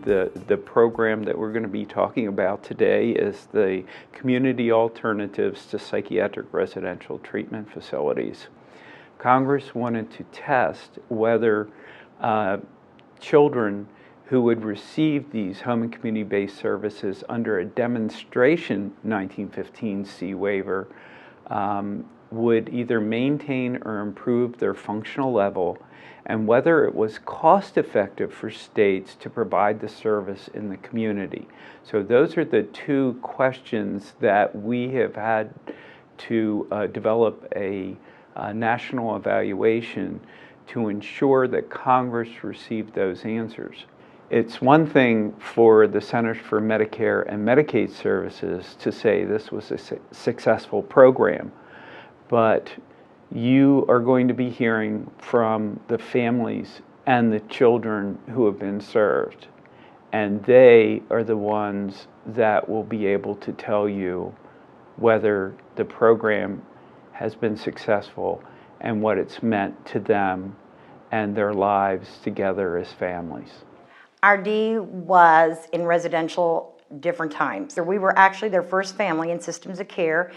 The program that we're going to be talking about today is the Community Alternatives to Psychiatric Residential Treatment Facilities. Congress wanted to test whether children who would receive these home and community-based services under a demonstration 1915C waiver would either maintain or improve their functional level, and whether it was cost-effective for states to provide the service in the community. So those are the two questions that we have had to develop a national evaluation to ensure that Congress received those answers. It's one thing for the Centers for Medicare and Medicaid Services to say this was a successful program, but you are going to be hearing from the families and the children who have been served, and they are the ones that will be able to tell you whether the program has been successful and what it's meant to them and their lives together as families. RD was in residential different times. We were actually their first family in systems of care,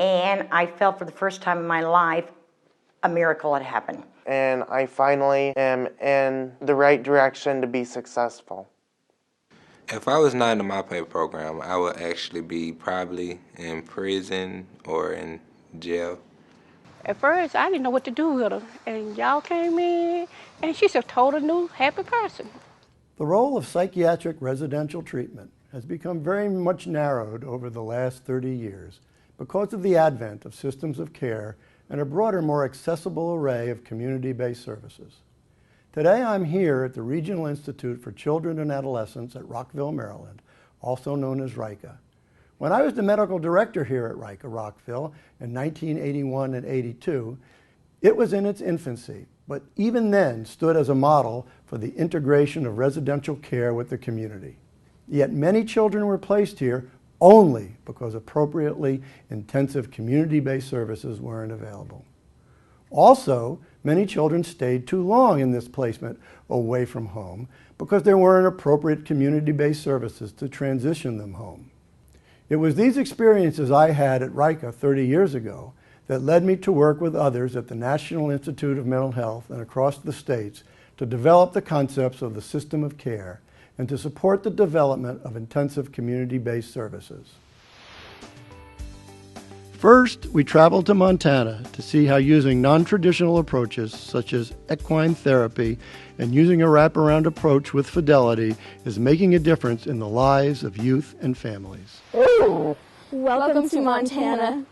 and I felt for the first time in my life a miracle had happened. And I finally am in the right direction to be successful. If I was not in the MyPay program, I would actually be probably in prison or in jail. At first, I didn't know what to do with her, and y'all came in, and she's a total new, happy person. The role of psychiatric residential treatment has become very much narrowed over the last 30 years because of the advent of systems of care and a broader, more accessible array of community-based services. Today I'm here at the Regional Institute for Children and Adolescents at Rockville, Maryland, also known as RICA. When I was the medical director here at RICA Rockville in 1981 and 82, it was in its infancy, but even then stood as a model for the integration of residential care with the community. Yet many children were placed here only because appropriately intensive community-based services weren't available. Also, many children stayed too long in this placement away from home because there weren't appropriate community-based services to transition them home. It was these experiences I had at RICA 30 years ago that led me to work with others at the National Institute of Mental Health and across the states to develop the concepts of the system of care and to support the development of intensive community-based services. First, we traveled to Montana to see how using non-traditional approaches such as equine therapy and using a wraparound approach with Fidelity is making a difference in the lives of youth and families. Welcome to Montana.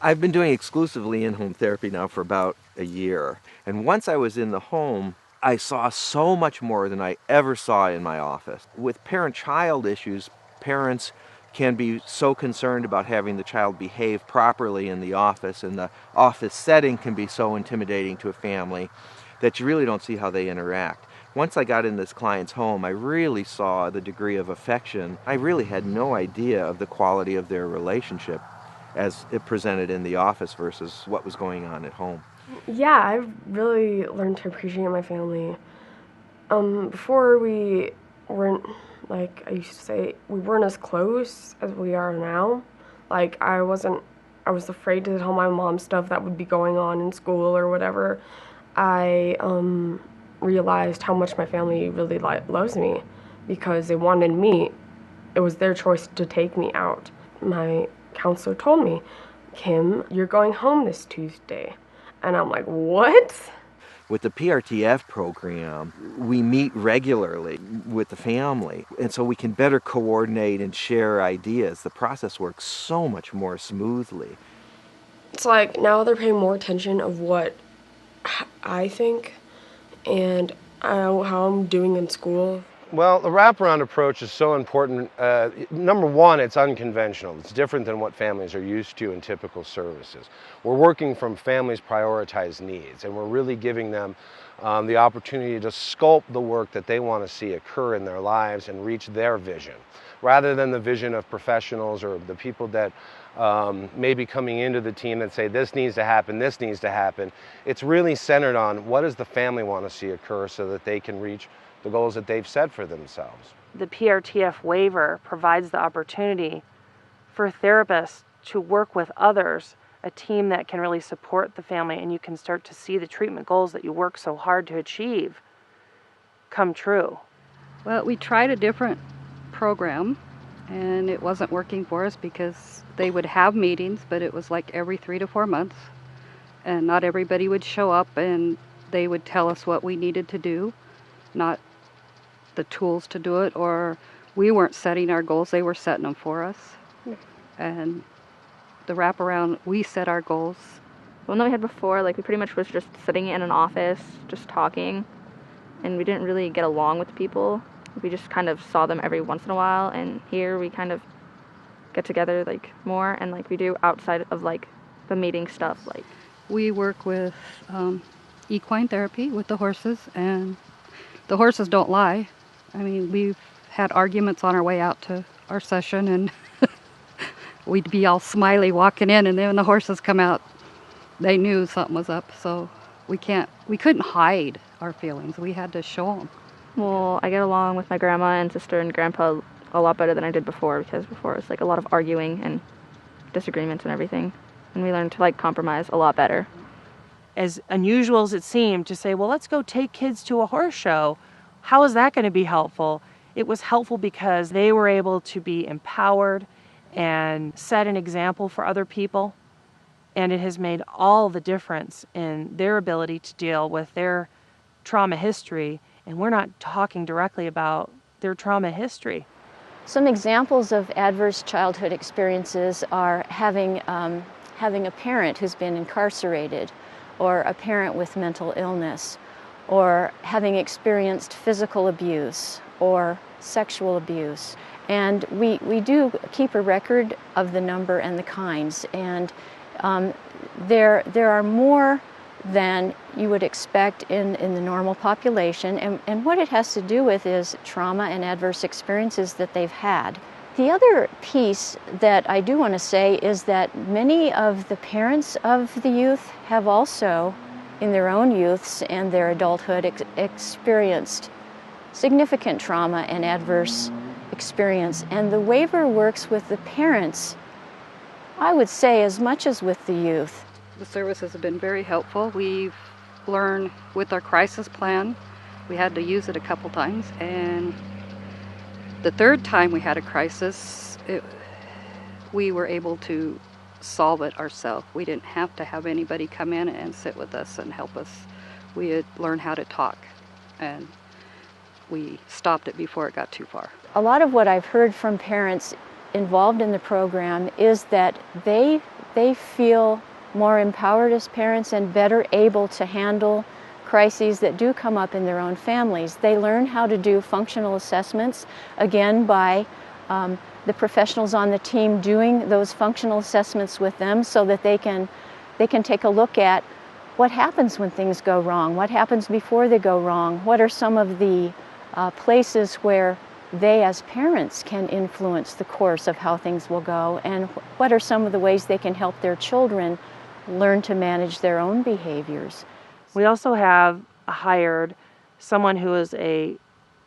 I've been doing exclusively in-home therapy now for about a year. And once I was in the home, I saw so much more than I ever saw in my office. With parent-child issues, parents can be so concerned about having the child behave properly in the office, and the office setting can be so intimidating to a family that you really don't see how they interact. Once I got in this client's home, I really saw the degree of affection. I really had no idea of the quality of their relationship as it presented in the office versus what was going on at home. Yeah, I've really learned to appreciate my family. Before we weren't, like I used to say, we weren't as close as we are now. Like I was afraid to tell my mom stuff that would be going on in school or whatever. I realized how much my family really loves me because they wanted me. It was their choice to take me out. My counselor told me, "Kim, you're going home this Tuesday." And I'm like, what? With the PRTF program, we meet regularly with the family, and so we can better coordinate and share ideas. The process works so much more smoothly. It's like now they're paying more attention of what I think and how I'm doing in school. Well, the wraparound approach is so important. Number one, it's unconventional. It's different than what families are used to in typical services. We're working from families' prioritized needs, and we're really giving them the opportunity to sculpt the work that they want to see occur in their lives and reach their vision, rather than the vision of professionals or the people that may be coming into the team that say this needs to happen, this needs to happen. It's really centered on what does the family want to see occur so that they can reach the goals that they've set for themselves. the PRTF waiver provides the opportunity for therapists to work with others, a team that can really support the family, and you can start to see the treatment goals that you work so hard to achieve come true. Well, we tried a different program, and it wasn't working for us because they would have meetings, but it was like every 3 to 4 months, and not everybody would show up, and they would tell us what we needed to do, not the tools to do it, or we weren't setting our goals, they were setting them for us. And the wraparound, we set our goals. The one that we had before, like, we pretty much was just sitting in an office, just talking, and we didn't really get along with people. We just kind of saw them every once in a while, and here we kind of get together, like, more, and, like, we do outside of, like, the meeting stuff. Like, we work with equine therapy with the horses, and the horses don't lie. I mean, we've had arguments on our way out to our session, and we'd be all smiley walking in, and then when the horses come out, they knew something was up. So we couldn't hide our feelings. We had to show them. well, I get along with my grandma and sister and grandpa a lot better than I did before, because before it was, like, a lot of arguing and disagreements and everything, and we learned to, like, compromise a lot better. As unusual as it seemed to say, well, let's go take kids to a horse show, how is that going to be helpful? It was helpful because they were able to be empowered and set an example for other people, and it has made all the difference in their ability to deal with their trauma history, and we're not talking directly about their trauma history. Some examples of adverse childhood experiences are having a parent who's been incarcerated, or a parent with mental illness, or having experienced physical abuse or sexual abuse. And we do keep a record of the number and the kinds, and there are more than you would expect in the normal population, and what it has to do with is trauma and adverse experiences that they've had. The other piece that I do want to say is that many of the parents of the youth have also, in their own youths and their adulthood, experienced significant trauma and adverse experience. And the waiver works with the parents, I would say, as much as with the youth. The services have been very helpful. We've learned with our crisis plan, we had to use it a couple times, and the third time we had a crisis, we were able to solve it ourselves. We didn't have to have anybody come in and sit with us and help us. We had learned how to talk, and we stopped it before it got too far. A lot of what I've heard from parents involved in the program is that they feel more empowered as parents and better able to handle crises that do come up in their own families. They learn how to do functional assessments, again, by the professionals on the team doing those functional assessments with them, so that they can take a look at what happens when things go wrong, what happens before they go wrong, what are some of the places where they as parents can influence the course of how things will go, and what are some of the ways they can help their children learn to manage their own behaviors. We also have hired someone who is a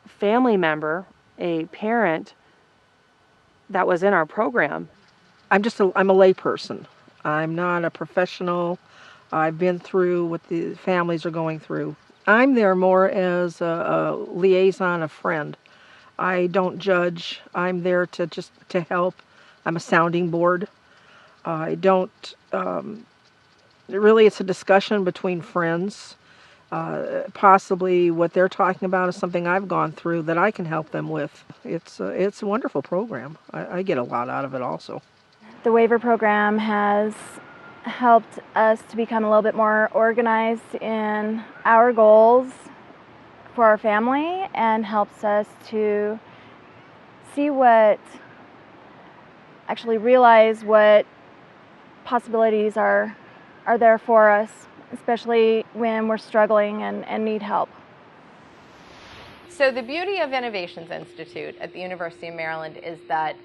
family member, a parent that was in our program. I'm a lay person. I'm not a professional. I've been through what the families are going through. I'm there more as a liaison, a friend. I don't judge. I'm there to help. I'm a sounding board. I don't, really it's a discussion between friends. Possibly what they're talking about is something I've gone through that I can help them with. It's a wonderful program. I get a lot out of it also. The waiver program has helped us to become a little bit more organized in our goals for our family, and helps us to realize what possibilities are there for us, especially when we're struggling and need help. So the beauty of Innovations Institute at the University of Maryland is that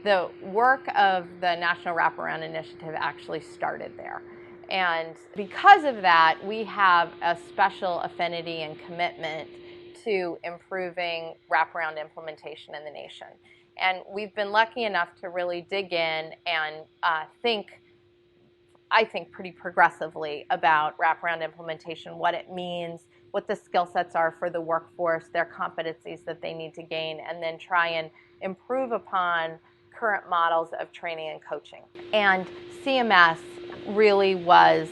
the work of the National Wraparound Initiative actually started there. And because of that, we have a special affinity and commitment to improving wraparound implementation in the nation. And we've been lucky enough to really dig in and I think pretty progressively about wraparound implementation, what it means, what the skill sets are for the workforce, their competencies that they need to gain, and then try and improve upon current models of training and coaching. And CMS really was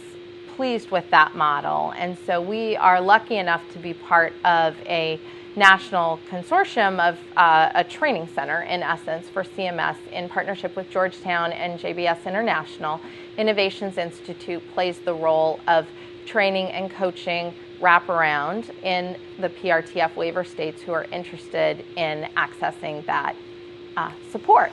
pleased with that model, and so we are lucky enough to be part of a national consortium of a training center, in essence, for CMS in partnership with Georgetown and JBS International. Innovations Institute plays the role of training and coaching wraparound in the PRTF waiver states who are interested in accessing that support.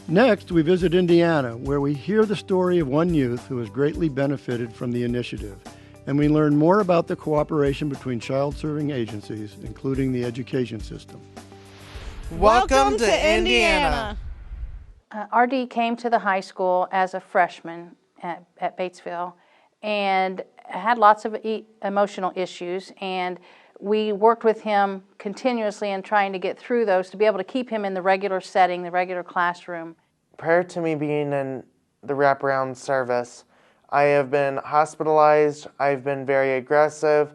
Next, we visit Indiana, where we hear the story of one youth who has greatly benefited from the initiative, and we learn more about the cooperation between child-serving agencies, including the education system. Welcome to Indiana. RD came to the high school as a freshman at Batesville and had lots of emotional issues, and we worked with him continuously in trying to get through those to be able to keep him in the regular setting, the regular classroom. Prior to me being in the wraparound service, I have been hospitalized. I've been very aggressive.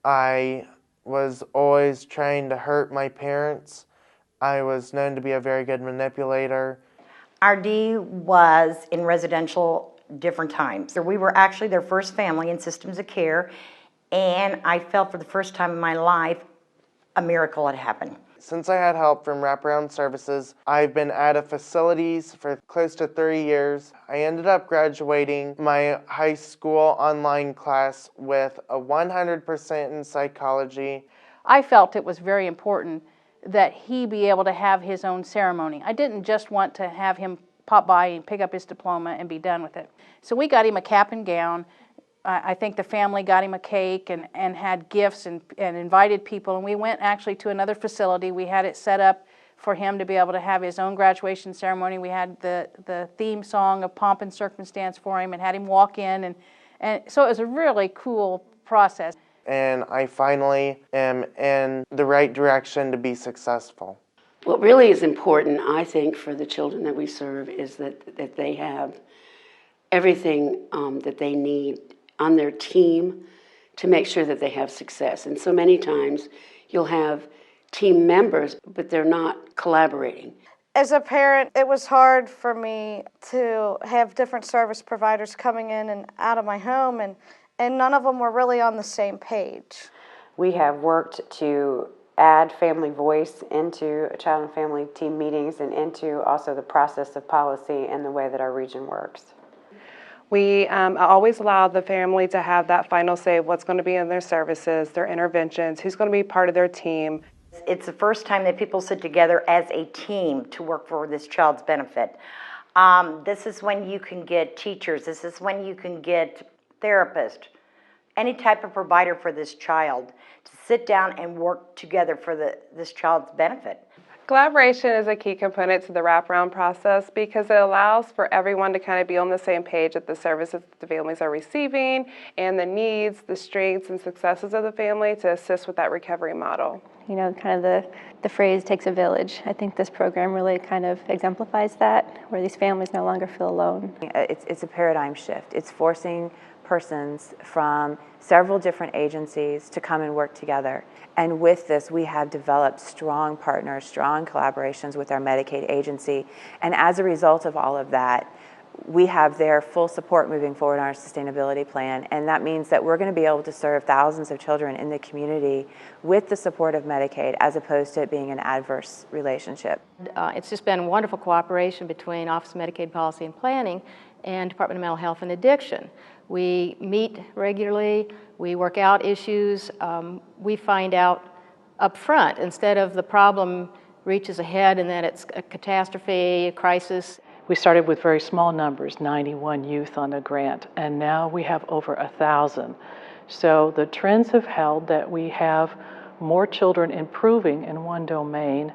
I was always trying to hurt my parents. I was known to be a very good manipulator. RD was in residential different times. We were actually their first family in systems of care, and I felt for the first time in my life a miracle had happened. Since I had help from wraparound services, I've been out of facilities for close to 30 years. I ended up graduating my high school online class with a 100% in psychology. I felt it was very important that he be able to have his own ceremony. I didn't just want to have him pop by and pick up his diploma and be done with it. So we got him a cap and gown. I think the family got him a cake and had gifts and invited people. And we went actually to another facility. We had it set up for him to be able to have his own graduation ceremony. We had the theme song of Pomp and Circumstance for him and had him walk in. And so it was a really cool process. And I finally am in the right direction to be successful. What really is important, I think, for the children that we serve is that they have everything that they need on their team to make sure that they have success. And so many times you'll have team members, but they're not collaborating. As a parent, it was hard for me to have different service providers coming in and out of my home, and none of them were really on the same page. We have worked to add family voice into child and family team meetings and into also the process of policy and the way that our region works. We always allow the family to have that final say of what's going to be in their services, their interventions, who's going to be part of their team. It's the first time that people sit together as a team to work for this child's benefit. This is when you can get teachers. This is when you can get therapists, any type of provider for this child to sit down and work together for this child's benefit. Collaboration is a key component to the wraparound process because it allows for everyone to kind of be on the same page at the services that the families are receiving and the needs, the strengths, and successes of the family to assist with that recovery model. You know, kind of the phrase takes a village. I think this program really kind of exemplifies that, where these families no longer feel alone. It's a paradigm shift. It's forcing persons from several different agencies to come and work together. And with this, we have developed strong partners, strong collaborations with our Medicaid agency. And as a result of all of that, we have their full support moving forward on our sustainability plan. And that means that we're going to be able to serve thousands of children in the community with the support of Medicaid, as opposed to it being an adverse relationship. It's just been wonderful cooperation between Office of Medicaid Policy and Planning and Department of Mental Health and Addiction. We meet regularly, we work out issues, we find out up front, instead of the problem reaches a head and then it's a catastrophe, a crisis. We started with very small numbers, 91 youth on the grant, and now we have over 1,000. So the trends have held that we have more children improving in one domain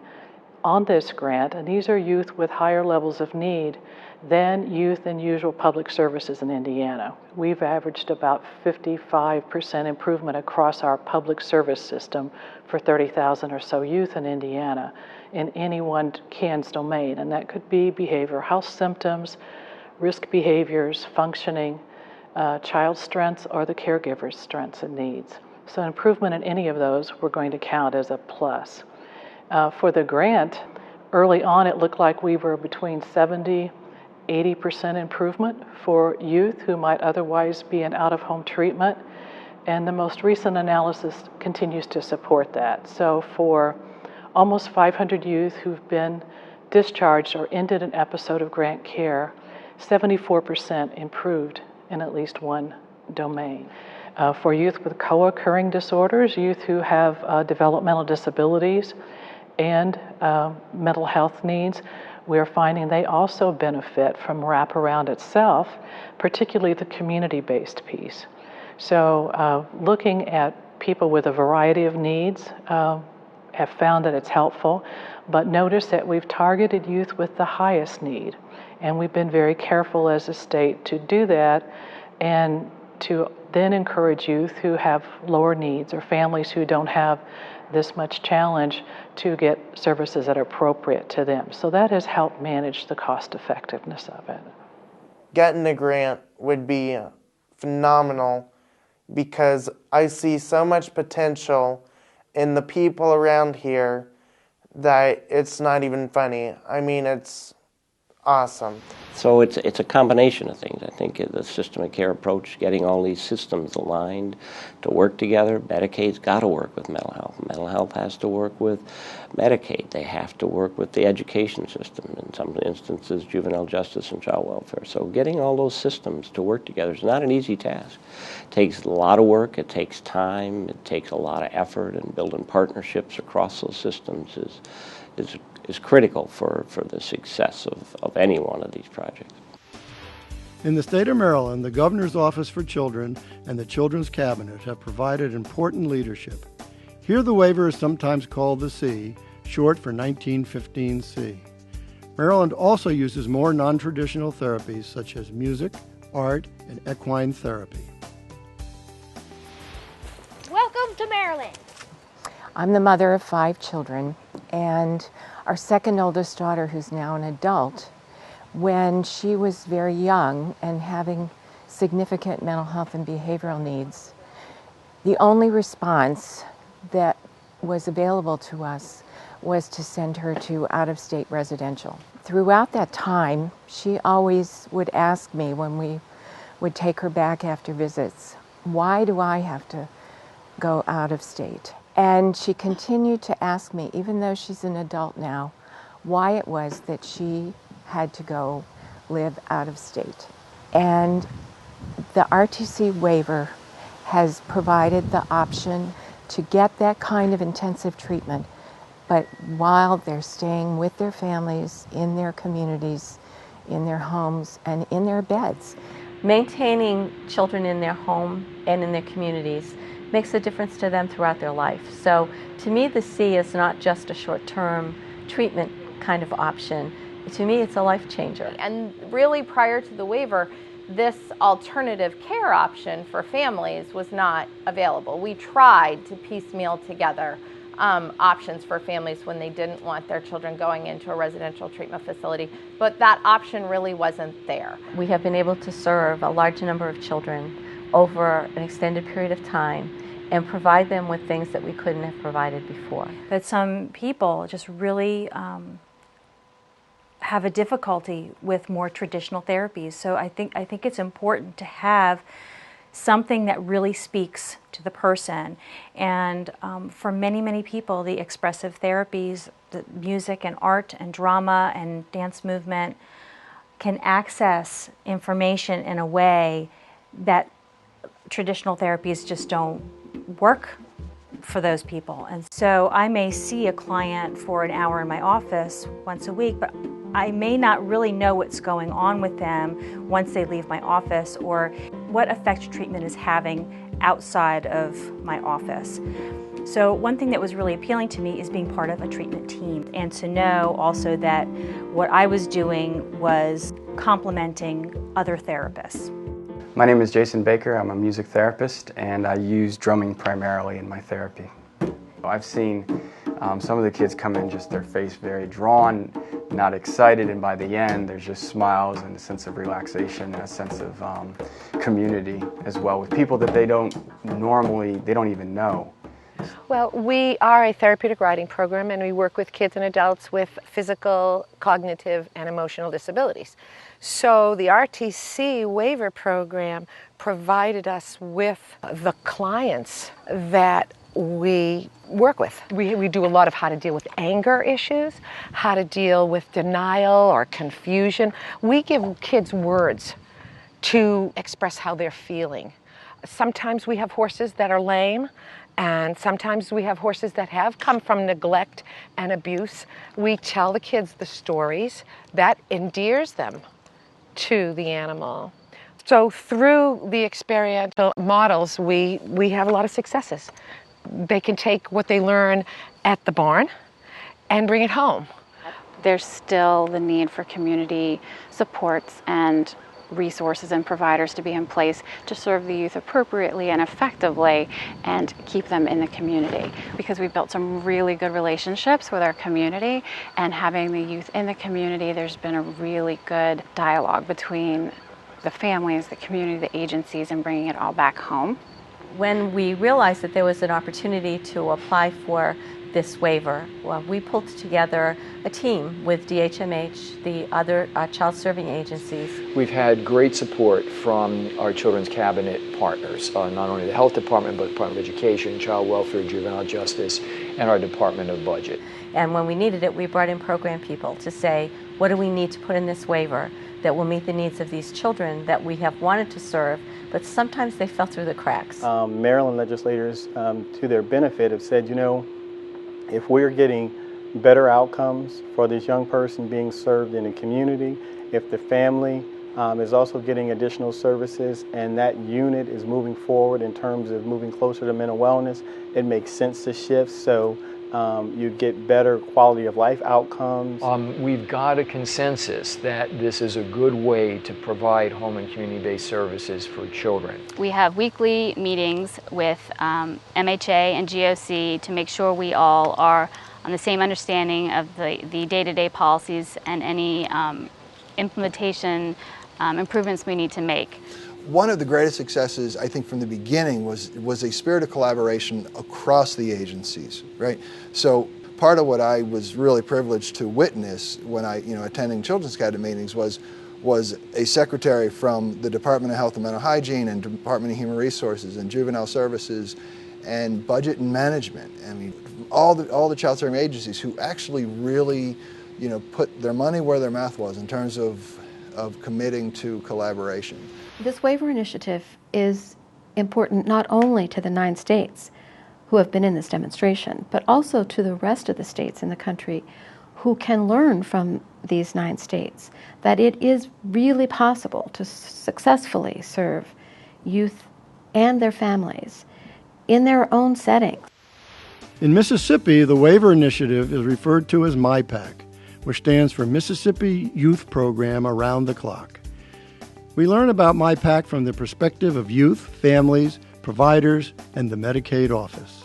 on this grant, and these are youth with higher levels of need than youth and usual public services in Indiana. We've averaged about 55% improvement across our public service system for 30,000 or so youth in Indiana in any one CANS domain, and that could be behavioral health symptoms, risk behaviors, functioning, child strengths, or the caregiver's strengths and needs. So improvement in any of those we're going to count as a plus. For the grant, early on it looked like we were between 70–80% improvement for youth who might otherwise be in out-of-home treatment, and the most recent analysis continues to support that. So for almost 500 youth who've been discharged or ended an episode of grant care, 74% improved in at least one domain. For youth with co-occurring disorders, youth who have developmental disabilities and mental health needs, we're finding they also benefit from wraparound itself, particularly the community-based piece. So looking at people with a variety of needs have found that it's helpful, but notice that we've targeted youth with the highest need, and we've been very careful as a state to do that and to then encourage youth who have lower needs or families who don't have this much challenge to get services that are appropriate to them. So that has helped manage the cost effectiveness of it. Getting a grant would be phenomenal because I see so much potential in the people around here that it's not even funny. I mean, it's awesome. So it's a combination of things. I think the system of care approach, getting all these systems aligned to work together. Medicaid's got to work with mental health. Mental health has to work with Medicaid. They have to work with the education system. In some instances, juvenile justice and child welfare. So getting all those systems to work together is not an easy task. It takes a lot of work. It takes time. It takes a lot of effort, and building partnerships across those systems is critical for the success of any one of these projects. In the state of Maryland, the Governor's Office for Children and the Children's Cabinet have provided important leadership. Here the waiver is sometimes called the C, short for 1915C. Maryland also uses more non-traditional therapies such as music, art, and equine therapy. Welcome to Maryland. I'm the mother of 5 children, and our second oldest daughter, who's now an adult, when she was very young and having significant mental health and behavioral needs, the only response that was available to us was to send her to out-of-state residential. Throughout that time, she always would ask me when we would take her back after visits, why do I have to go out of state? And she continued to ask me, even though she's an adult now, why it was that she had to go live out of state. And the RTC waiver has provided the option to get that kind of intensive treatment, but while they're staying with their families, in their communities, in their homes, and in their beds. Maintaining children in their home and in their communities makes a difference to them throughout their life. So to me, the C is not just a short-term treatment kind of option. To me, it's a life changer. And really, prior to the waiver, this alternative care option for families was not available. We tried to piecemeal together options for families when they didn't want their children going into a residential treatment facility, but that option really wasn't there. We have been able to serve a large number of children over an extended period of time and provide them with things that we couldn't have provided before. But some people just really have a difficulty with more traditional therapies. So I think it's important to have something that really speaks to the person. And for many, many people, the expressive therapies, the music and art and drama and dance movement can access information in a way that traditional therapies just don't work for those people. And so I may see a client for an hour in my office once a week, but I may not really know what's going on with them once they leave my office or what effect treatment is having outside of my office. So one thing that was really appealing to me is being part of a treatment team, and to know also that what I was doing was complementing other therapists. My name is Jason Baker. I'm a music therapist, and I use drumming primarily in my therapy. I've seen some of the kids come in just their face very drawn, not excited, and by the end there's just smiles and a sense of relaxation and a sense of community as well with people that they don't even know. Well, we are a therapeutic riding program, and we work with kids and adults with physical, cognitive, and emotional disabilities. So the RTC waiver program provided us with the clients that we work with. We do a lot of how to deal with anger issues, how to deal with denial or confusion. We give kids words to express how they're feeling. Sometimes we have horses that are lame, and sometimes we have horses that have come from neglect and abuse. We tell the kids the stories that endears them to the animal. So through the experiential models, we have a lot of successes. They can take what they learn at the barn and bring it home. There's still the need for community supports and resources and providers to be in place to serve the youth appropriately and effectively and keep them in the community, because we've built some really good relationships with our community, and having the youth in the community, there's been a really good dialogue between the families, the community, the agencies, and bringing it all back home. When we realized that there was an opportunity to apply for this waiver, well, we pulled together a team with DHMH, the other child serving agencies. We've had great support from our Children's Cabinet partners, not only the Health Department, but Department of Education, Child Welfare, Juvenile Justice, and our Department of Budget. And when we needed it, we brought in program people to say, what do we need to put in this waiver that will meet the needs of these children that we have wanted to serve, but sometimes they fell through the cracks. Maryland legislators, to their benefit, have said, you know, if we're getting better outcomes for this young person being served in the community, if the family is also getting additional services, and that unit is moving forward in terms of moving closer to mental wellness, it makes sense to shift so you get better quality of life outcomes. We've got a consensus that this is a good way to provide home and community-based services for children. We have weekly meetings with MHA and GOC to make sure we all are on the same understanding of the day-to-day policies and any implementation improvements we need to make. One of the greatest successes, I think, from the beginning was a spirit of collaboration across the agencies, right? So part of what I was really privileged to witness when I, attending Children's Cabinet meetings was a secretary from the Department of Health and Mental Hygiene and Department of Human Resources and Juvenile Services and Budget and Management. I mean, all the child serving agencies who actually really, put their money where their mouth was in terms of committing to collaboration. This waiver initiative is important not only to the 9 states who have been in this demonstration, but also to the rest of the states in the country who can learn from these 9 states that it is really possible to successfully serve youth and their families in their own settings. In Mississippi, the waiver initiative is referred to as MyPAC, which stands for Mississippi Youth Program Around the Clock. We learn about MyPAC from the perspective of youth, families, providers, and the Medicaid office.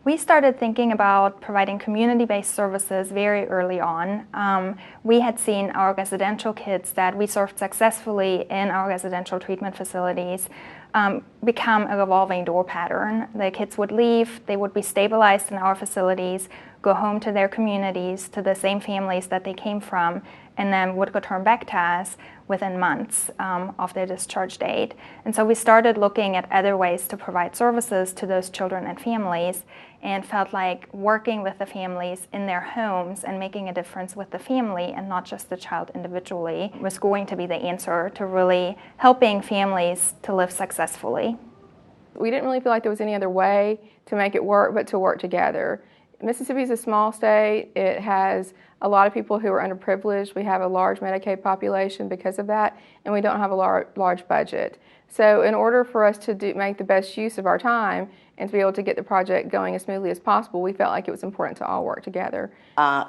We started thinking about providing community-based services very early on. We had seen our residential kids that we served successfully in our residential treatment facilities become a revolving door pattern. The kids would leave, they would be stabilized in our facilities, go home to their communities, to the same families that they came from, and then would return back to us within months of their discharge date. And so we started looking at other ways to provide services to those children and families, and felt like working with the families in their homes and making a difference with the family and not just the child individually was going to be the answer to really helping families to live successfully. We didn't really feel like there was any other way to make it work but to work together. Mississippi is a small state. It has a lot of people who are underprivileged. We have a large Medicaid population because of that, and we don't have a large budget. So in order for us to make the best use of our time and to be able to get the project going as smoothly as possible, we felt like it was important to all work together.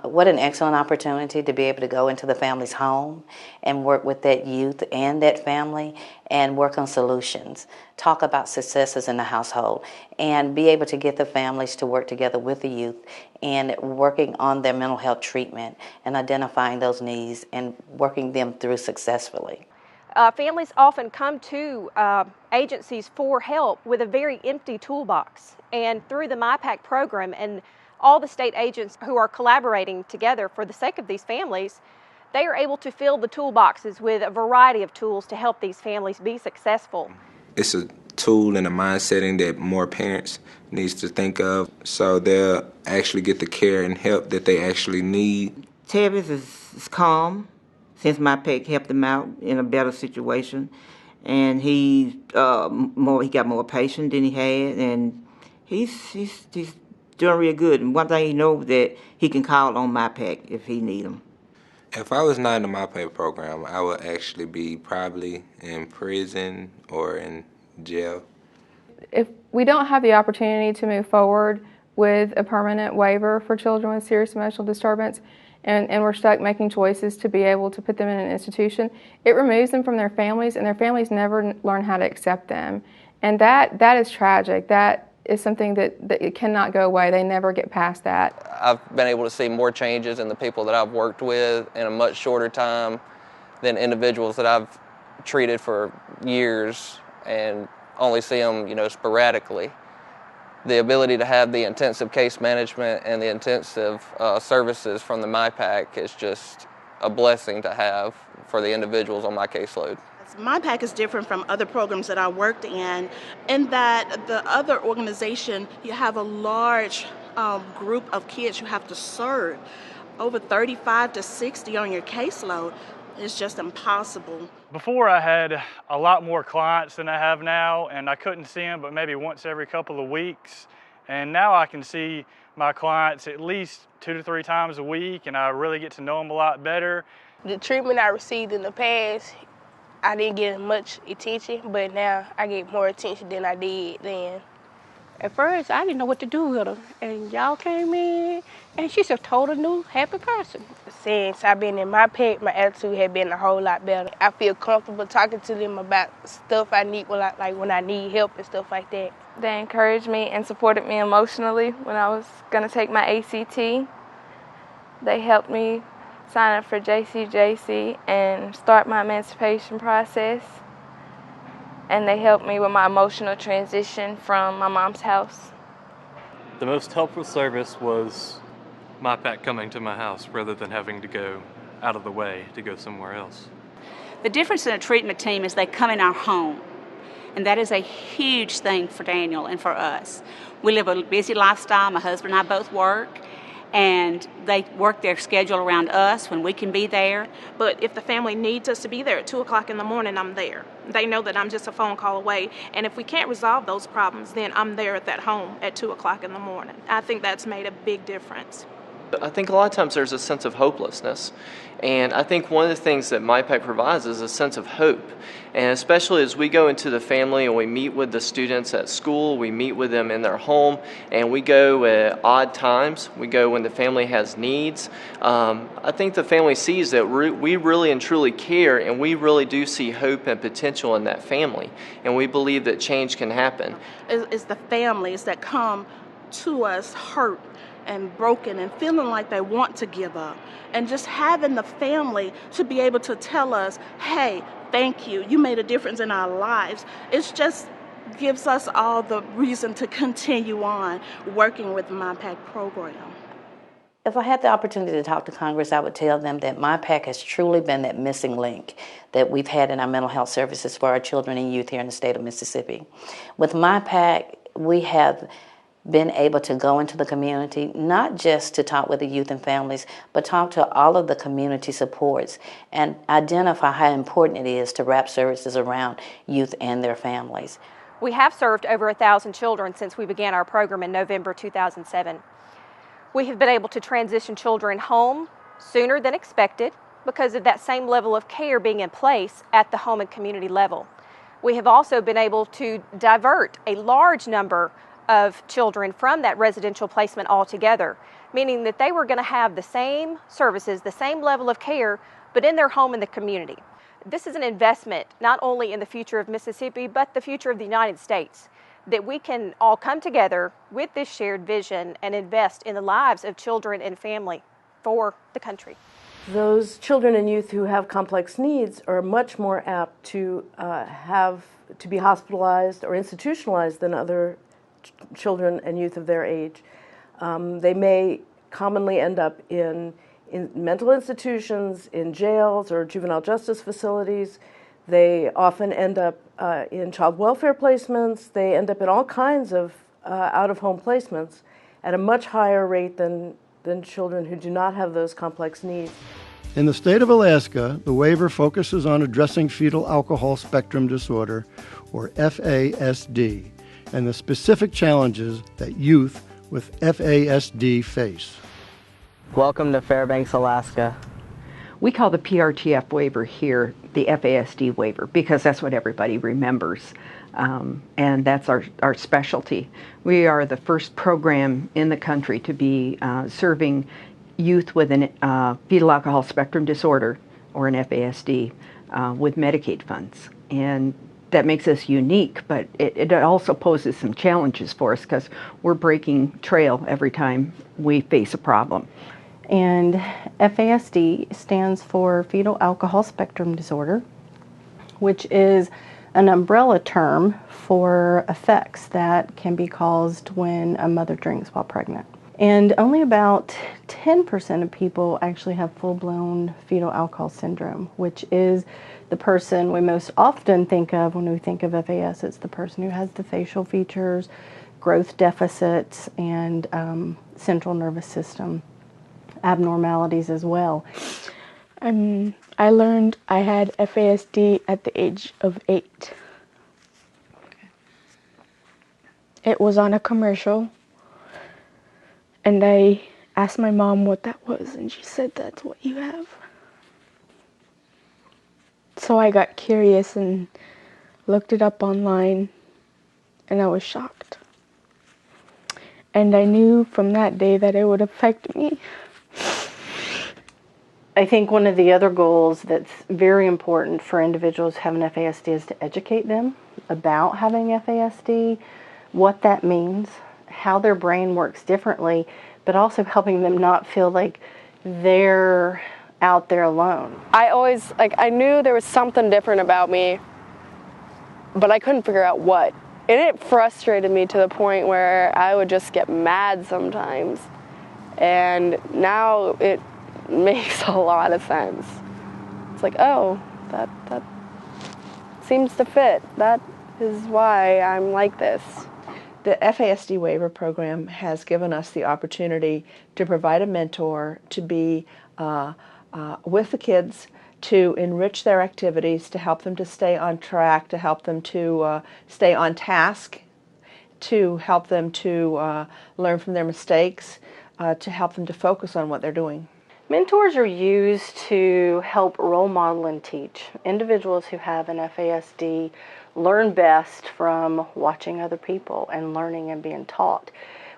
What an excellent opportunity to be able to go into the family's home and work with that youth and that family and work on solutions, talk about successes in the household, and be able to get the families to work together with the youth and working on their mental health treatment and identifying those needs and working them through successfully. Families often come to agencies for help with a very empty toolbox. And through the MyPAC program and all the state agents who are collaborating together for the sake of these families, they are able to fill the toolboxes with a variety of tools to help these families be successful. It's a tool and a mind setting that more parents needs to think of, so they'll actually get the care and help that they actually need. Tevis is calm since MyPAC helped him out in a better situation, and he got more patience than he had, and he's doing real good. And one thing he knows that he can call on MyPAC if he need him. If I was not in the MyPAC program, I would actually be probably in prison or in jail. If we don't have the opportunity to move forward with a permanent waiver for children with serious emotional disturbance, and we're stuck making choices to be able to put them in an institution, it removes them from their families, and their families never learn how to accept them. And that is tragic. That is something that it cannot go away. They never get past that. I've been able to see more changes in the people that I've worked with in a much shorter time than individuals that I've treated for years and only see them, sporadically. The ability to have the intensive case management and the intensive services from the MyPAC is just a blessing to have for the individuals on my caseload. MyPAC is different from other programs that I worked in that the other organization, you have a large group of kids you have to serve. Over 35 to 60 on your caseload is just impossible. Before I had a lot more clients than I have now, and I couldn't see them but maybe once every couple of weeks. And now I can see my clients at least 2 to 3 times a week, and I really get to know them a lot better. The treatment I received in the past, I didn't get much attention, but now I get more attention than I did then. At first, I didn't know what to do with her, and y'all came in, and she's a total new, happy person. Since I've been in MyPAC, my attitude has been a whole lot better. I feel comfortable talking to them about stuff I need, like when I need help and stuff like that. They encouraged me and supported me emotionally when I was going to take my ACT. They helped me sign up for JCJC and start my emancipation process. And they helped me with my emotional transition from my mom's house. The most helpful service was MyPAC coming to my house rather than having to go out of the way to go somewhere else. The difference in a treatment team is they come in our home, and that is a huge thing for Daniel and for us. We live a busy lifestyle. My husband and I both work, and they work their schedule around us when we can be there. But if the family needs us to be there at 2 o'clock in the morning, I'm there. They know that I'm just a phone call away. And if we can't resolve those problems, then I'm there at that home at 2 o'clock in the morning. I think that's made a big difference. I think a lot of times there's a sense of hopelessness. And I think one of the things that MyPAC provides is a sense of hope. And especially as we go into the family and we meet with the students at school, we meet with them in their home, and we go at odd times, we go when the family has needs. I think the family sees that we really and truly care, and we really do see hope and potential in that family. And we believe that change can happen. It's the families that come to us hurt and broken and feeling like they want to give up. And just having the family to be able to tell us, hey, thank you, you made a difference in our lives. It just gives us all the reason to continue on working with the MyPAC program. If I had the opportunity to talk to Congress, I would tell them that MyPAC has truly been that missing link that we've had in our mental health services for our children and youth here in the state of Mississippi. With MyPAC, we have been able to go into the community, not just to talk with the youth and families, but talk to all of the community supports and identify how important it is to wrap services around youth and their families. We have served over 1,000 children since we began our program in November 2007. We have been able to transition children home sooner than expected because of that same level of care being in place at the home and community level. We have also been able to divert a large number of children from that residential placement altogether, meaning that they were going to have the same services, the same level of care, but in their home in the community. This is an investment not only in the future of Mississippi, but the future of the United States, that we can all come together with this shared vision and invest in the lives of children and family for the country. Those children and youth who have complex needs are much more apt to be hospitalized or institutionalized than other children and youth of their age. They may commonly end up in mental institutions, in jails or juvenile justice facilities. They often end up in child welfare placements. They end up in all kinds of out-of-home placements at a much higher rate than children who do not have those complex needs. In the state of Alaska, the waiver focuses on addressing fetal alcohol spectrum disorder, or FASD, and the specific challenges that youth with FASD face. Welcome to Fairbanks, Alaska. We call the PRTF waiver here the FASD waiver because that's what everybody remembers, and that's our specialty. We are the first program in the country to be serving youth with an fetal alcohol spectrum disorder, or an FASD, with Medicaid funds. And that makes us unique, but it also poses some challenges for us because we're breaking trail every time we face a problem. And FASD stands for Fetal Alcohol Spectrum Disorder, which is an umbrella term for effects that can be caused when a mother drinks while pregnant. And only about 10% of people actually have full-blown fetal alcohol syndrome, which is the person we most often think of when we think of FAS. It's the person who has the facial features, growth deficits, and central nervous system abnormalities as well. I learned I had FASD at the age of 8. It was on a commercial, and I asked my mom what that was, and she said, "That's what you have." So I got curious and looked it up online, and I was shocked. And I knew from that day that it would affect me. I think one of the other goals that's very important for individuals who have an FASD is to educate them about having FASD, what that means, how their brain works differently, but also helping them not feel like they're out there alone. I knew there was something different about me, but I couldn't figure out what. And it frustrated me to the point where I would just get mad sometimes. And now it makes a lot of sense. It's like, oh, that seems to fit. That is why I'm like this. The FASD waiver program has given us the opportunity to provide a mentor to be with the kids, to enrich their activities, to help them to stay on track, to help them to stay on task, to help them to learn from their mistakes, to help them to focus on what they're doing. Mentors are used to help role model and teach. Individuals who have an FASD learn best from watching other people and learning and being taught,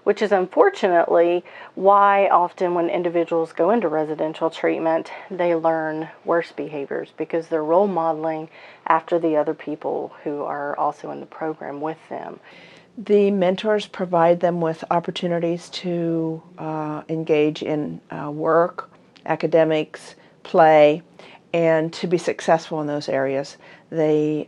which is unfortunately why often when individuals go into residential treatment, they learn worse behaviors because they're role modeling after the other people who are also in the program with them. The mentors provide them with opportunities to engage in work, academics, play, and to be successful in those areas. They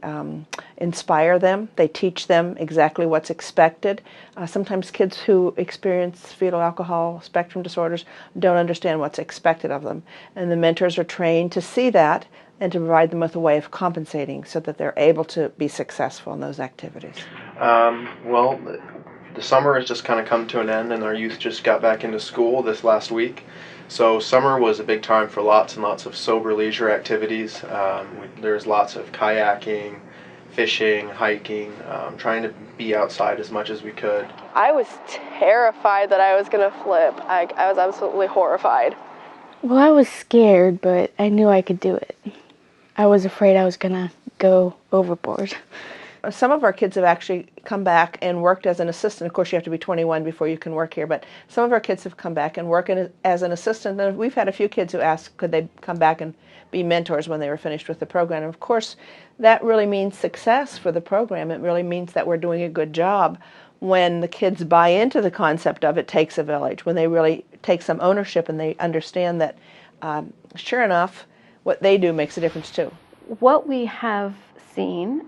inspire them, they teach them exactly what's expected. Sometimes kids who experience fetal alcohol spectrum disorders don't understand what's expected of them, and the mentors are trained to see that and to provide them with a way of compensating so that they're able to be successful in those activities. Well, the summer has just kind of come to an end, and our youth just got back into school this last week. So summer was a big time for lots and lots of sober leisure activities. There's lots of kayaking, fishing, hiking, trying to be outside as much as we could. I was terrified that I was going to flip. I was absolutely horrified. Well, I was scared, but I knew I could do it. I was afraid I was going to go overboard. Some of our kids have actually come back and worked as an assistant. Of course, you have to be 21 before you can work here, but some of our kids have come back and worked as an assistant. And we've had a few kids who asked could they come back and be mentors when they were finished with the program. And of course, that really means success for the program. It really means that we're doing a good job when the kids buy into the concept of it takes a village, when they really take some ownership and they understand that, sure enough, what they do makes a difference too. What we have seen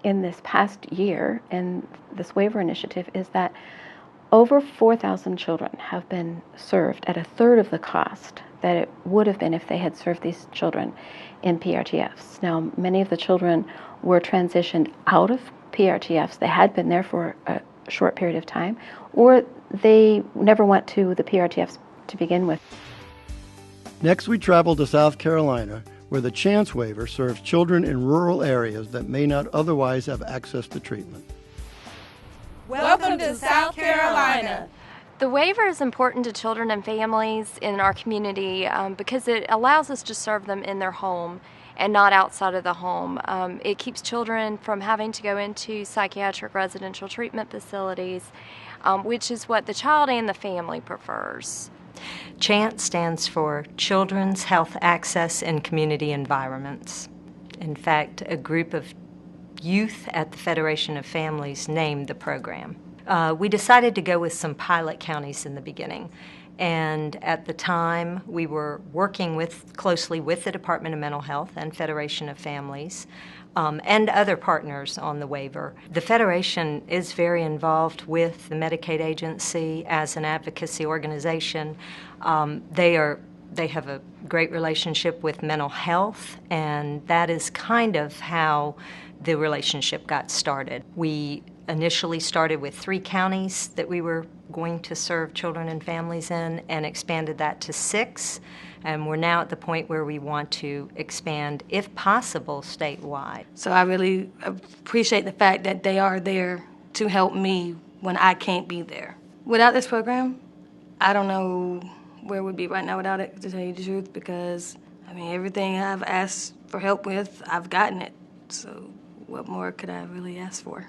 in this past year in this waiver initiative is that over 4,000 children have been served at a third of the cost that it would have been if they had served these children in PRTFs. Now, many of the children were transitioned out of PRTFs. They had been there for a short period of time, or they never went to the PRTFs to begin with. Next, we travel to South Carolina, where the Chance Waiver serves children in rural areas that may not otherwise have access to treatment. Welcome to South Carolina. The waiver is important to children and families in our community because it allows us to serve them in their home and not outside of the home. It keeps children from having to go into psychiatric residential treatment facilities, which is what the child and the family prefers. CHANCE stands for Children's Health Access in Community Environments. In fact, a group of youth at the Federation of Families named the program. We decided to go with some pilot counties in the beginning. And at the time, we were working closely with the Department of Mental Health and Federation of Families and other partners on the waiver. The Federation is very involved with the Medicaid agency as an advocacy organization. They have a great relationship with mental health, and that is kind of how the relationship got started. We initially started with 3 counties that we were going to serve children and families in and expanded that to 6. And we're now at the point where we want to expand, if possible, statewide. So I really appreciate the fact that they are there to help me when I can't be there. Without this program, I don't know where we'd be right now without it, to tell you the truth, because, I mean, everything I've asked for help with, I've gotten it. So what more could I really ask for?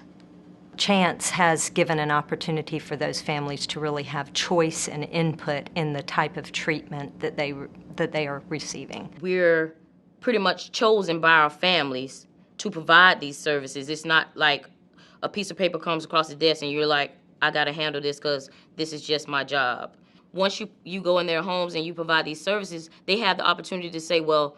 CHANCE has given an opportunity for those families to really have choice and input in the type of treatment that they are receiving. We're pretty much chosen by our families to provide these services. It's not like a piece of paper comes across the desk and you're like, I got to handle this because this is just my job. Once you go in their homes and you provide these services, they have the opportunity to say, well,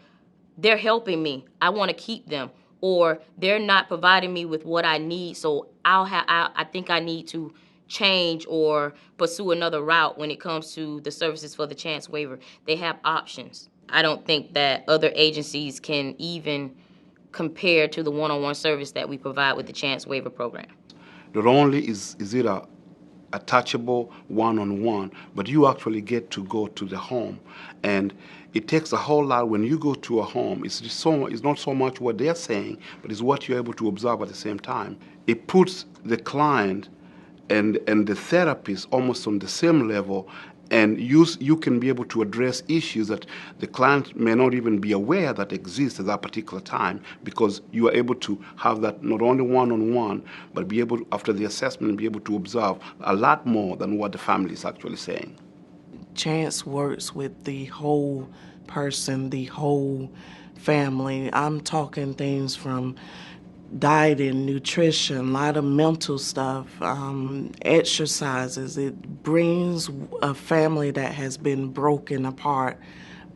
they're helping me. I want to keep them. Or they're not providing me with what I need, so I think I need to change or pursue another route when it comes to the services for the Chance Waiver. They have options. I don't think that other agencies can even compare to the one-on-one service that we provide with the Chance Waiver program. Not only is it a touchable one-on-one, but you actually get to go to the home. And it takes a whole lot when you go to a home. It's not so much what they're saying, but it's what you're able to observe at the same time. It puts the client and the therapist almost on the same level, and you can be able to address issues that the client may not even be aware that exist at that particular time, because you are able to have that not only one-on-one, but be able, after the assessment, be able to observe a lot more than what the family is actually saying. Chance works with the whole person, the whole family. I'm talking things from diet and nutrition, a lot of mental stuff, exercises. It brings a family that has been broken apart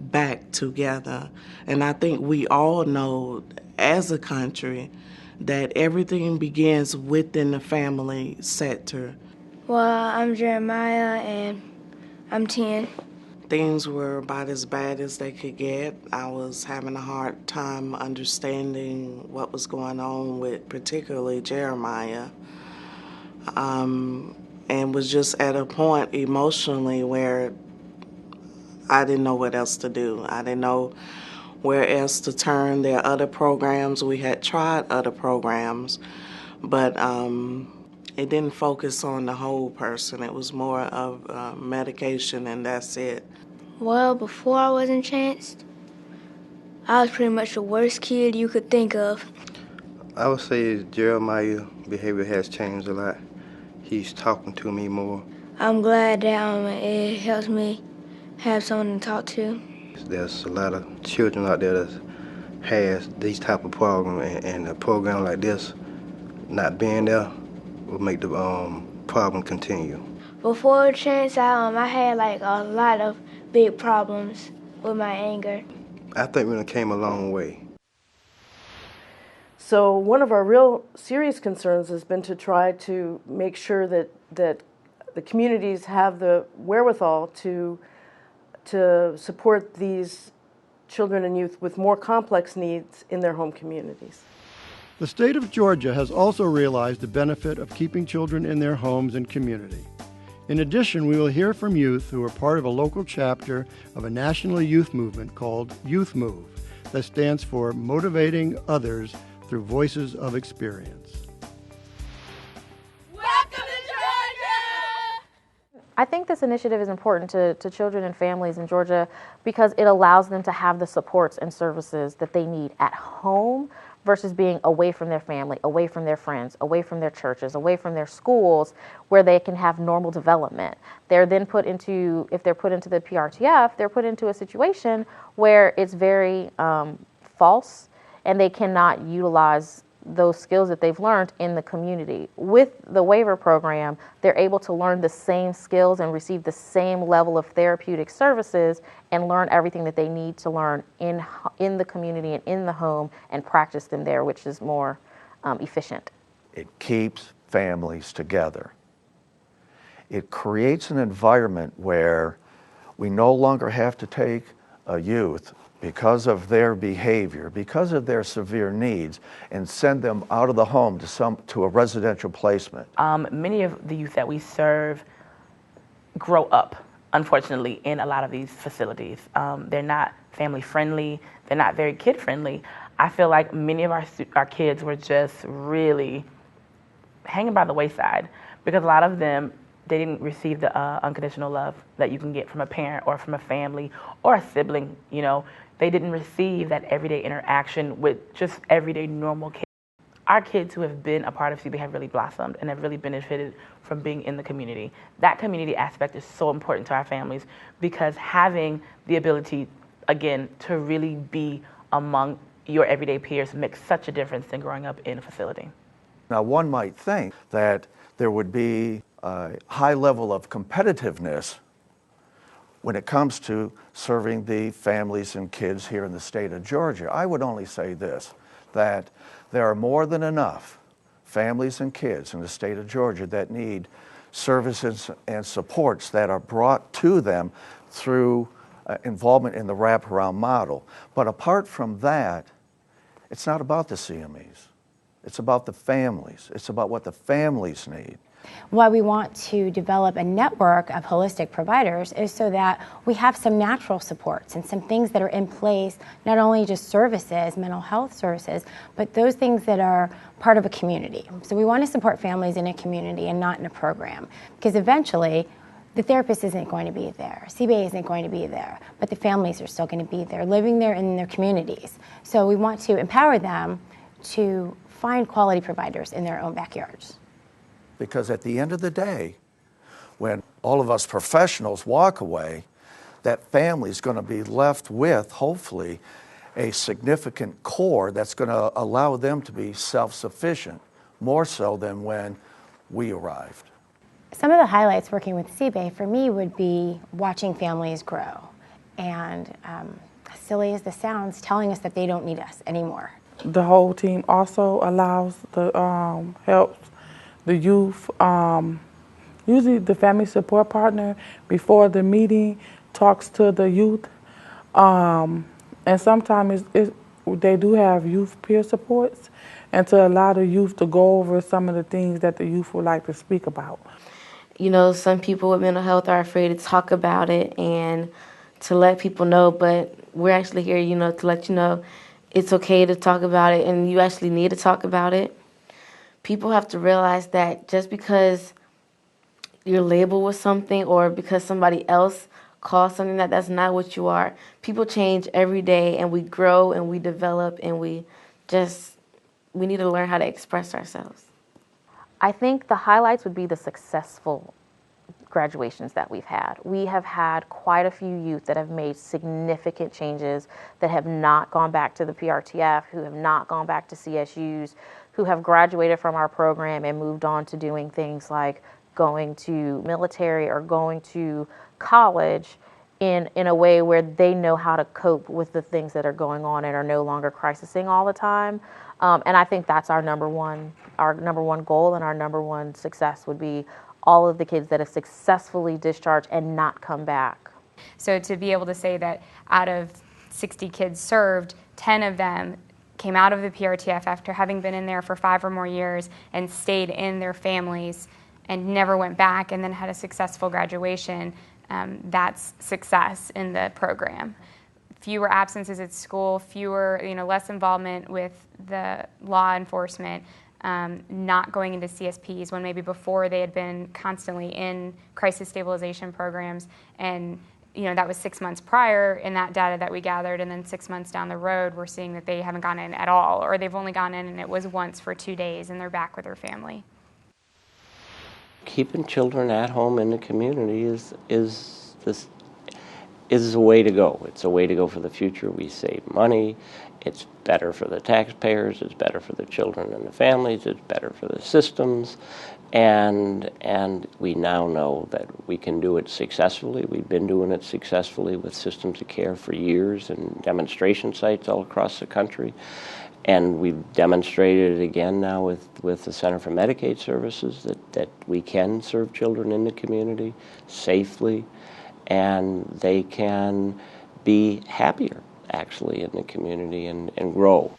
back together. And I think we all know as a country that everything begins within the family sector. Well, I'm Jeremiah and I'm 10. Things were about as bad as they could get. I was having a hard time understanding what was going on with particularly Jeremiah, and was just at a point emotionally where I didn't know what else to do. I didn't know where else to turn. There are other programs. We had tried other programs, but it didn't focus on the whole person. It was more of medication, and that's it. Well, before I was in Chance, I was pretty much the worst kid you could think of. I would say Jeremiah's behavior has changed a lot. He's talking to me more. I'm glad that it helps me have someone to talk to. There's a lot of children out there that has these type of programs, and a program like this not being there will make the problem continue. Before Chance, I had like a lot of big problems with my anger. I think we came a long way. So one of our real serious concerns has been to try to make sure that the communities have the wherewithal to support these children and youth with more complex needs in their home communities. The state of Georgia has also realized the benefit of keeping children in their homes and community. In addition, we will hear from youth who are part of a local chapter of a national youth movement called Youth Move, that stands for Motivating Others Through Voices of Experience. I think this initiative is important to children and families in Georgia because it allows them to have the supports and services that they need at home versus being away from their family, away from their friends, away from their churches, away from their schools, where they can have normal development. They're then put into, if they're put into the PRTF, they're put into a situation where it's very false and they cannot utilize those skills that they've learned in the community. With the Waiver program, they're able to learn the same skills and receive the same level of therapeutic services and learn everything that they need to learn in the community and in the home and practice them there, which is more efficient. It keeps families together. It creates an environment where we no longer have to take a youth because of their behavior, because of their severe needs, and send them out of the home to a residential placement. Many of the youth that we serve grow up, unfortunately, in a lot of these facilities. They're not family friendly, they're not very kid friendly. I feel like many of our kids were just really hanging by the wayside because a lot of them, they didn't receive the unconditional love that you can get from a parent or from a family or a sibling, you know. They didn't receive that everyday interaction with just everyday normal kids. Our kids who have been a part of CB have really blossomed and have really benefited from being in the community. That community aspect is so important to our families because having the ability, again, to really be among your everyday peers makes such a difference than growing up in a facility. Now, one might think that there would be a high level of competitiveness when it comes to serving the families and kids here in the state of Georgia. I would only say this, that there are more than enough families and kids in the state of Georgia that need services and supports that are brought to them through involvement in the wraparound model. But apart from that, it's not about the CMEs. It's about the families. It's about what the families need. Why we want to develop a network of holistic providers is so that we have some natural supports and some things that are in place, not only just services, mental health services, but those things that are part of a community. So we want to support families in a community and not in a program, because eventually the therapist isn't going to be there, CBA isn't going to be there, but the families are still going to be there, living there in their communities. So we want to empower them to find quality providers in their own backyards. Because at the end of the day, when all of us professionals walk away, that family is going to be left with, hopefully, a significant core that's going to allow them to be self-sufficient, more so than when we arrived. Some of the highlights working with CBA for me would be watching families grow. And as silly as this sounds, telling us that they don't need us anymore. The whole team also allows the helps the youth, usually the family support partner before the meeting talks to the youth, and sometimes they do have youth peer supports, and to allow the youth to go over some of the things that the youth would like to speak about. You know, some people with mental health are afraid to talk about it and to let people know, but we're actually here, you know, to let you know it's okay to talk about it and you actually need to talk about it. People have to realize that just because you're labeled with something or because somebody else call something that's not what you are. People change every day, and we grow and we develop, and we need to learn how to express ourselves. I think the highlights would be the successful graduations that we've had. We have had quite a few youth that have made significant changes, that have not gone back to the PRTF, who have not gone back to CSUs, who have graduated from our program and moved on to doing things like going to military or going to college in a way where they know how to cope with the things that are going on and are no longer crisising all the time. And I think that's our number one goal, and our number one success would be all of the kids that have successfully discharged and not come back. So to be able to say that out of 60 kids served, 10 of them came out of the PRTF after having been in there for 5 or more years and stayed in their families and never went back and then had a successful graduation, that's success in the program. Fewer absences at school, less involvement with the law enforcement, not going into CSPs when maybe before they had been constantly in crisis stabilization programs, and that was 6 months prior in that data that we gathered, and then 6 months down the road we're seeing that they haven't gone in at all, or they've only gone in and it was once for 2 days and they're back with their family. Keeping children at home in the community is a way to go. It's a way to go for the future. We save money. It's better for the taxpayers. It's better for the children and the families. It's better for the systems. And we now know that we can do it successfully. We've been doing it successfully with systems of care for years and demonstration sites all across the country. And we've demonstrated it again now with the Center for Medicaid Services that we can serve children in the community safely, and they can be happier actually in the community and grow.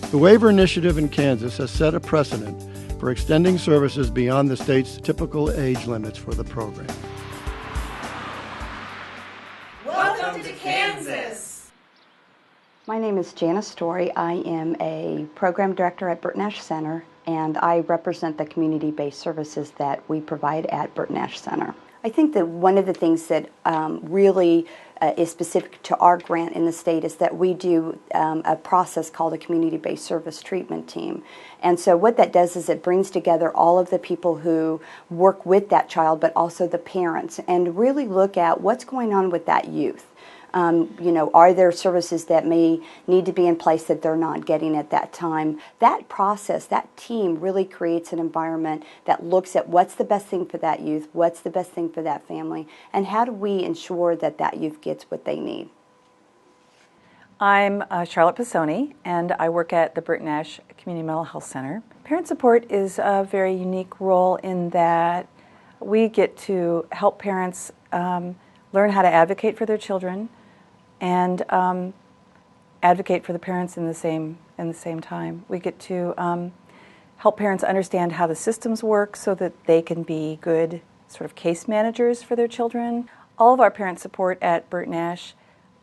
The Waiver Initiative in Kansas has set a precedent for extending services beyond the state's typical age limits for the program. Welcome to Kansas! My name is Janice Story. I am a program director at Burt Nash Center, and I represent the community-based services that we provide at Burt Nash Center. I think that one of the things that really is specific to our grant in the state is that we do a process called a community-based service treatment team. And so what that does is it brings together all of the people who work with that child, but also the parents, and really look at what's going on with that youth. Are there services that may need to be in place that they're not getting at that time? That process, that team really creates an environment that looks at what's the best thing for that youth, what's the best thing for that family, and how do we ensure that that youth gets what they need. I'm Charlotte Pisoni, and I work at the Burt Nash Community Mental Health Center. Parent support is a very unique role in that we get to help parents learn how to advocate for their children and advocate for the parents in the same time. We get to help parents understand how the systems work so that they can be good sort of case managers for their children. All of our parent support at Burt Nash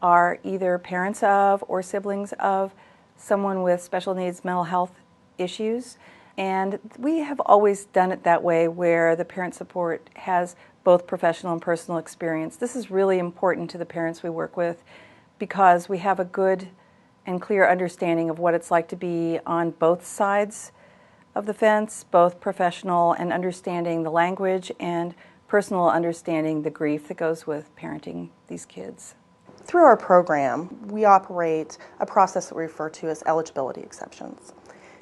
are either parents of or siblings of someone with special needs mental health issues. And we have always done it that way, where the parent support has both professional and personal experience. This is really important to the parents we work with because we have a good and clear understanding of what it's like to be on both sides of the fence, both professional and understanding the language and personal understanding the grief that goes with parenting these kids. Through our program, we operate a process that we refer to as eligibility exceptions.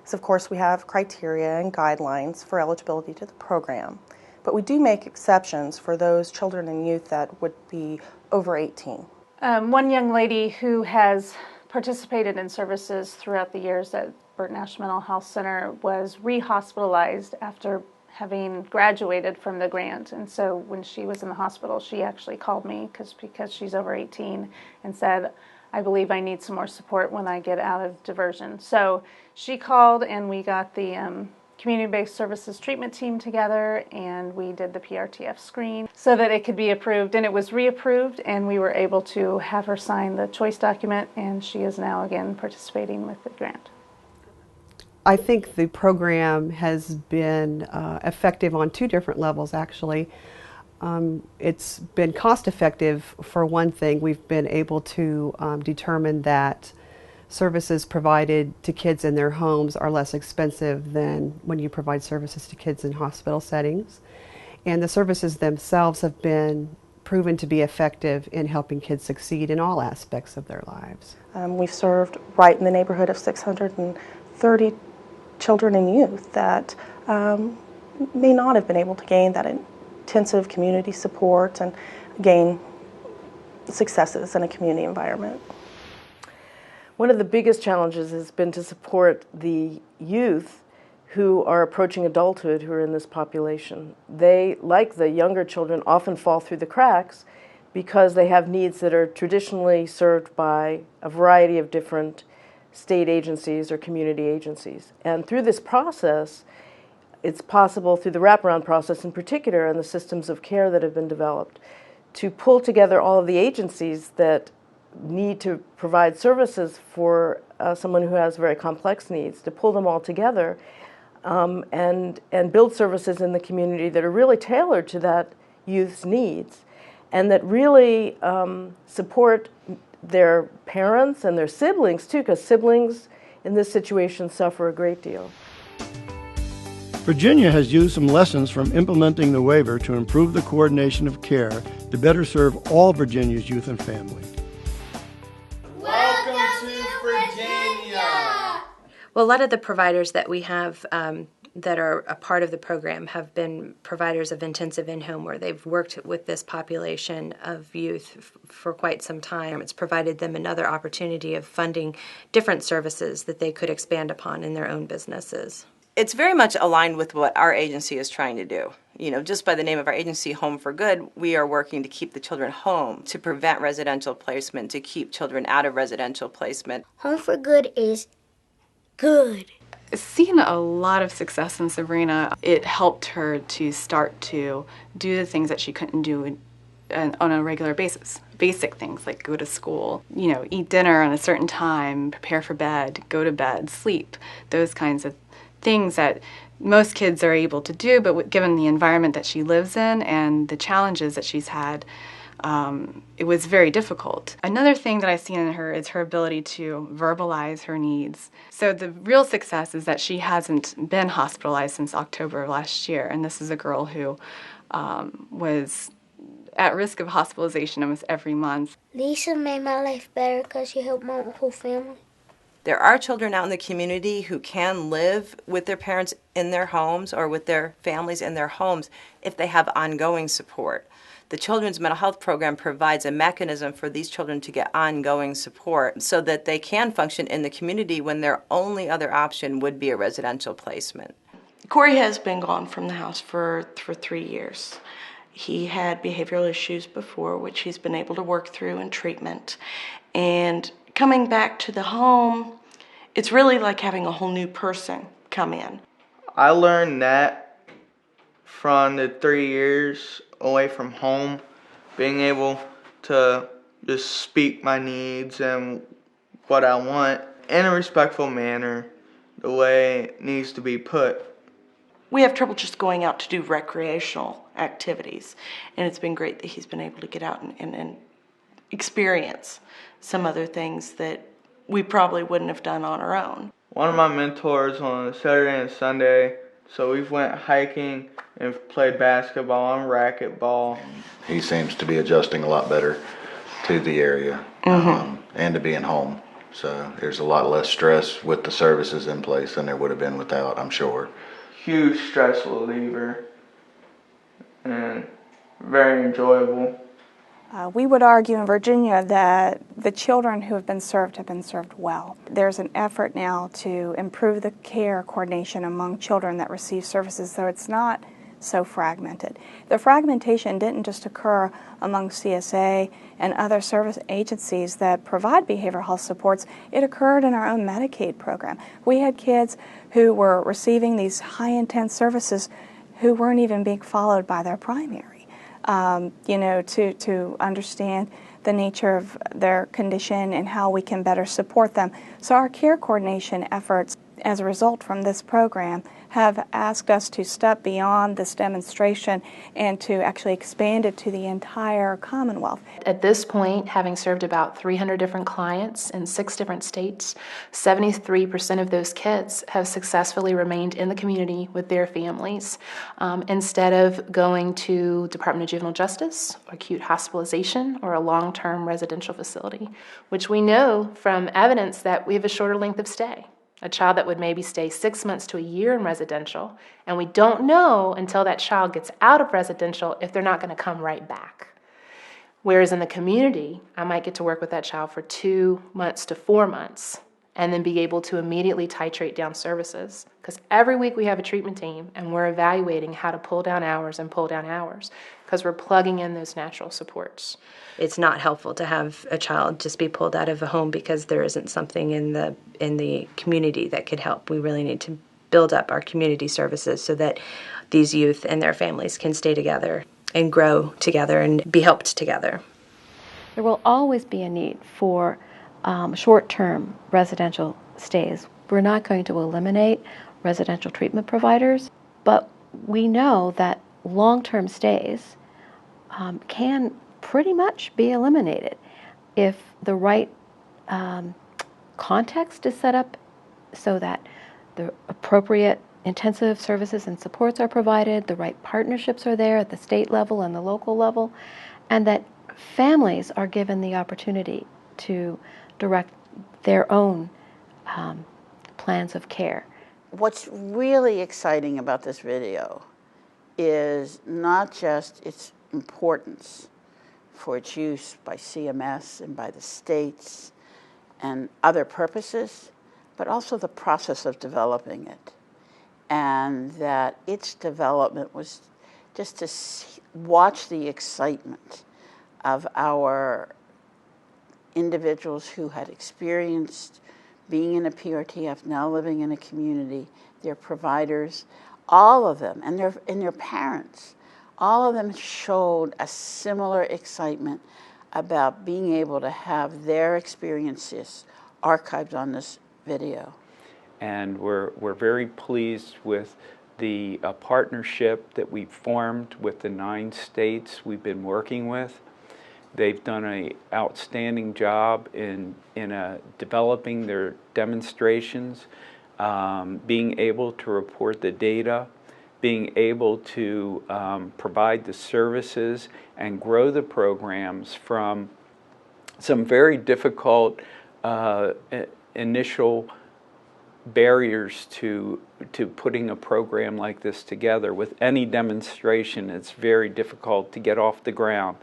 So of course we have criteria and guidelines for eligibility to the program, but we do make exceptions for those children and youth that would be over 18. One young lady who has participated in services throughout the years at Burt Nash Mental Health Center was re-hospitalized after having graduated from the grant. And so when she was in the hospital, she actually called me because she's over 18 and said, I believe I need some more support when I get out of diversion. So she called and we got the community-based services treatment team together, and we did the PRTF screen so that it could be approved, and it was reapproved, and we were able to have her sign the choice document, and she is now again participating with the grant. I think the program has been effective on two different levels, actually. It's been cost effective for one thing. We've been able to determine that services provided to kids in their homes are less expensive than when you provide services to kids in hospital settings. And the services themselves have been proven to be effective in helping kids succeed in all aspects of their lives. We've served right in the neighborhood of 630 children and youth that may not have been able to gain that intensive community support and gain successes in a community environment. One of the biggest challenges has been to support the youth who are approaching adulthood who are in this population. They, like the younger children, often fall through the cracks because they have needs that are traditionally served by a variety of different state agencies or community agencies. And through this process, it's possible, through the wraparound process in particular and the systems of care that have been developed, to pull together all of the agencies that need to provide services for someone who has very complex needs, to pull them all together and build services in the community that are really tailored to that youth's needs and that really support their parents and their siblings too, because siblings in this situation suffer a great deal. Virginia has used some lessons from implementing the waiver to improve the coordination of care to better serve all Virginia's youth and families. Welcome to Virginia! Well, a lot of the providers that we have that are a part of the program have been providers of intensive in-home where they've worked with this population of youth for quite some time. It's provided them another opportunity of funding different services that they could expand upon in their own businesses. It's very much aligned with what our agency is trying to do. You know, just by the name of our agency, Home for Good, we are working to keep the children home, to prevent residential placement, to keep children out of residential placement. Home for Good is good. Seeing a lot of success in Sabrina, it helped her to start to do the things that she couldn't do on a regular basis. Basic things like go to school, you know, eat dinner on a certain time, prepare for bed, go to bed, sleep, those kinds of things that most kids are able to do, but given the environment that she lives in and the challenges that she's had, it was very difficult. Another thing that I see in her is her ability to verbalize her needs. So the real success is that she hasn't been hospitalized since October of last year, and this is a girl who was at risk of hospitalization almost every month. Lisa made my life better because she helped my whole family. There are children out in the community who can live with their parents in their homes or with their families in their homes if they have ongoing support. The Children's Mental Health Program provides a mechanism for these children to get ongoing support so that they can function in the community when their only other option would be a residential placement. Corey has been gone from the house for 3 years. He had behavioral issues before, which he's been able to work through in treatment. And coming back to the home, it's really like having a whole new person come in. I learned that from the 3 years away from home, being able to just speak my needs and what I want in a respectful manner, the way it needs to be put. We have trouble just going out to do recreational activities, and it's been great that he's been able to get out and experience some other things that we probably wouldn't have done on our own. One of my mentors on Saturday and Sunday, so we went hiking and played basketball and racquetball. He seems to be adjusting a lot better to the area and to being home. So there's a lot less stress with the services in place than there would have been without, I'm sure. Huge stress reliever and very enjoyable. We would argue in Virginia that the children who have been served well. There's an effort now to improve the care coordination among children that receive services so it's not so fragmented. The fragmentation didn't just occur among CSA and other service agencies that provide behavioral health supports. It occurred in our own Medicaid program. We had kids who were receiving these high-intense services who weren't even being followed by their primary. To understand the nature of their condition and how we can better support them. So our care coordination efforts as a result from this program, have asked us to step beyond this demonstration and to actually expand it to the entire Commonwealth. At this point, having served about 300 different clients in 6 different states, 73% of those kids have successfully remained in the community with their families instead of going to Department of Juvenile Justice, acute hospitalization, or a long-term residential facility, which we know from evidence that we have a shorter length of stay. A child that would maybe stay 6 months to a year in residential, and we don't know until that child gets out of residential if they're not going to come right back. Whereas in the community, I might get to work with that child for 2 months to 4 months and then be able to immediately titrate down services. Because every week we have a treatment team and we're evaluating how to pull down hours because we're plugging in those natural supports. It's not helpful to have a child just be pulled out of a home because there isn't something in the community that could help. We really need to build up our community services so that these youth and their families can stay together and grow together and be helped together. There will always be a need for short-term residential stays. We're not going to eliminate residential treatment providers, but we know that long-term stays can pretty much be eliminated if the right context is set up so that the appropriate intensive services and supports are provided, the right partnerships are there at the state level and the local level, and that families are given the opportunity to direct their own plans of care. What's really exciting about this video is not just its importance for its use by CMS and by the states and other purposes, but also the process of developing it. And that its development was just to watch the excitement of our individuals who had experienced being in a PRTF, now living in a community, their providers, all of them, and their parents, all of them showed a similar excitement about being able to have their experiences archived on this video. And we're very pleased with the partnership that we've formed with the 9 states we've been working with. They've done an outstanding job in developing their demonstrations, being able to report the data, being able to provide the services and grow the programs from some very difficult initial barriers to putting a program like this together. With any demonstration, it's very difficult to get off the ground.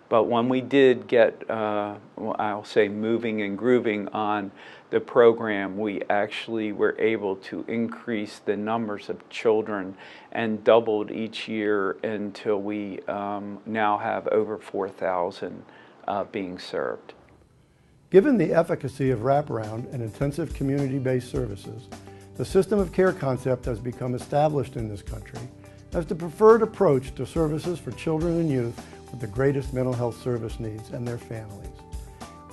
But when we did get, I'll say, moving and grooving on the program, we actually were able to increase the numbers of children and doubled each year until we now have over 4,000 being served. Given the efficacy of wraparound and intensive community-based services, the system of care concept has become established in this country as the preferred approach to services for children and youth with the greatest mental health service needs and their families.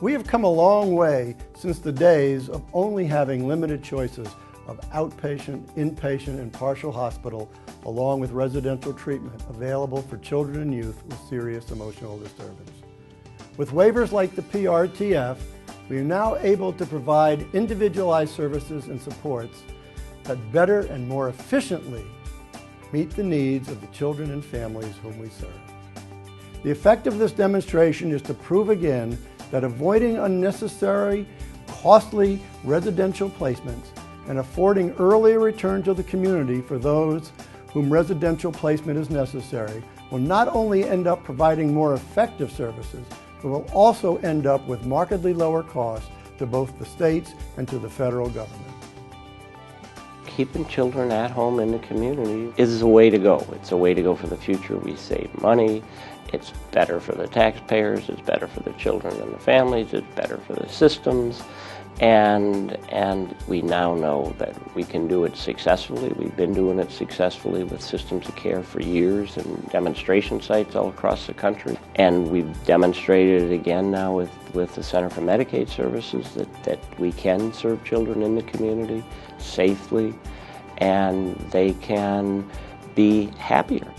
We have come a long way since the days of only having limited choices of outpatient, inpatient, and partial hospital, along with residential treatment available for children and youth with serious emotional disturbance. With waivers like the PRTF, we are now able to provide individualized services and supports that better and more efficiently meet the needs of the children and families whom we serve. The effect of this demonstration is to prove again that avoiding unnecessary, costly residential placements and affording earlier return to the community for those whom residential placement is necessary will not only end up providing more effective services, but will also end up with markedly lower costs to both the states and to the federal government. Keeping children at home in the community is the way to go. It's a way to go for the future. We save money. It's better for the taxpayers. It's better for the children and the families. It's better for the systems. And we now know that we can do it successfully. We've been doing it successfully with systems of care for years and demonstration sites all across the country. And we've demonstrated it again now with the Center for Medicaid Services that we can serve children in the community safely, and they can be happier.